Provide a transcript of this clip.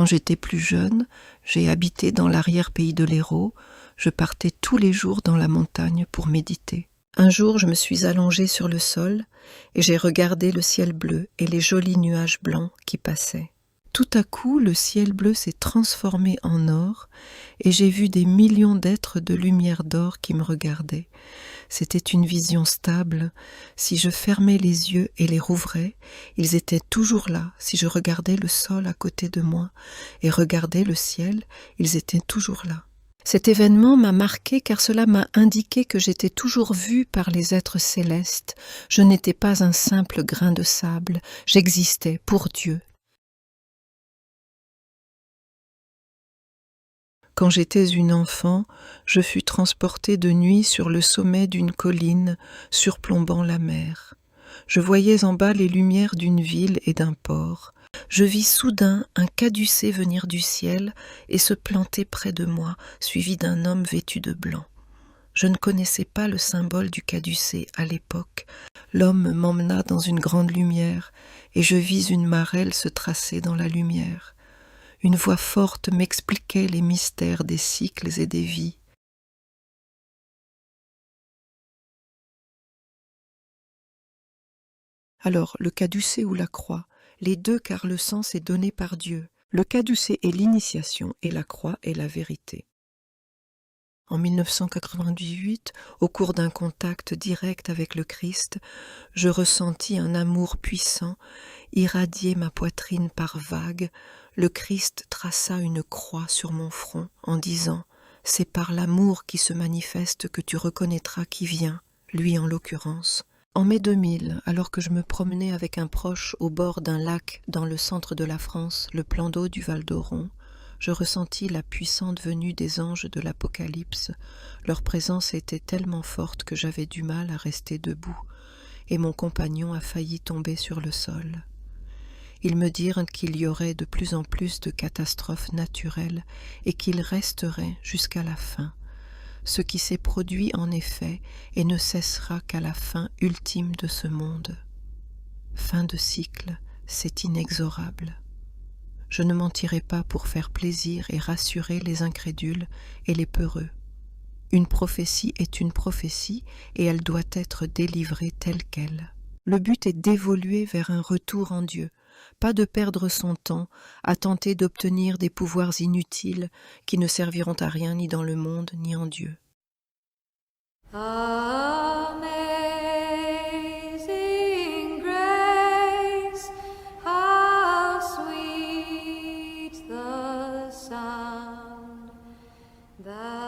Quand j'étais plus jeune, j'ai habité dans l'arrière-pays de l'Hérault. Je partais tous les jours dans la montagne pour méditer. Un jour, je me suis allongée sur le sol et j'ai regardé le ciel bleu et les jolis nuages blancs qui passaient. Tout à coup, le ciel bleu s'est transformé en or et j'ai vu des millions d'êtres de lumière d'or qui me regardaient. C'était une vision stable. Si je fermais les yeux et les rouvrais, ils étaient toujours là. Si je regardais le sol à côté de moi et regardais le ciel, ils étaient toujours là. Cet événement m'a marqué car cela m'a indiqué que j'étais toujours vue par les êtres célestes. Je n'étais pas un simple grain de sable, j'existais pour Dieu. Quand j'étais une enfant, je fus transportée de nuit sur le sommet d'une colline surplombant la mer. Je voyais en bas les lumières d'une ville et d'un port. Je vis soudain un caducée venir du ciel et se planter près de moi, suivi d'un homme vêtu de blanc. Je ne connaissais pas le symbole du caducée à l'époque. L'homme m'emmena dans une grande lumière et je vis une marelle se tracer dans la lumière. Une voix forte m'expliquait les mystères des cycles et des vies. Alors, le caducée ou la croix, les deux car le sens est donné par Dieu. Le caducée est l'initiation et la croix est la vérité. En 1998, au cours d'un contact direct avec le Christ, je ressentis un amour puissant irradier ma poitrine par vagues. Le Christ traça une croix sur mon front en disant « C'est par l'amour qui se manifeste que tu reconnaîtras qui vient, lui en l'occurrence. » En mai 2000, alors que je me promenais avec un proche au bord d'un lac dans le centre de la France, le plan d'eau du Val d'Oron, je ressentis la puissante venue des anges de l'Apocalypse. Leur présence était tellement forte que j'avais du mal à rester debout, et mon compagnon a failli tomber sur le sol. Ils me dirent qu'il y aurait de plus en plus de catastrophes naturelles et qu'il resterait jusqu'à la fin. Ce qui s'est produit en effet et ne cessera qu'à la fin ultime de ce monde. Fin de cycle, c'est inexorable. Je ne mentirai pas pour faire plaisir et rassurer les incrédules et les peureux. Une prophétie est une prophétie et elle doit être délivrée telle qu'elle. Le but est d'évoluer vers un retour en Dieu, pas de perdre son temps à tenter d'obtenir des pouvoirs inutiles qui ne serviront à rien ni dans le monde ni en Dieu. Amazing grace, how sweet the sound that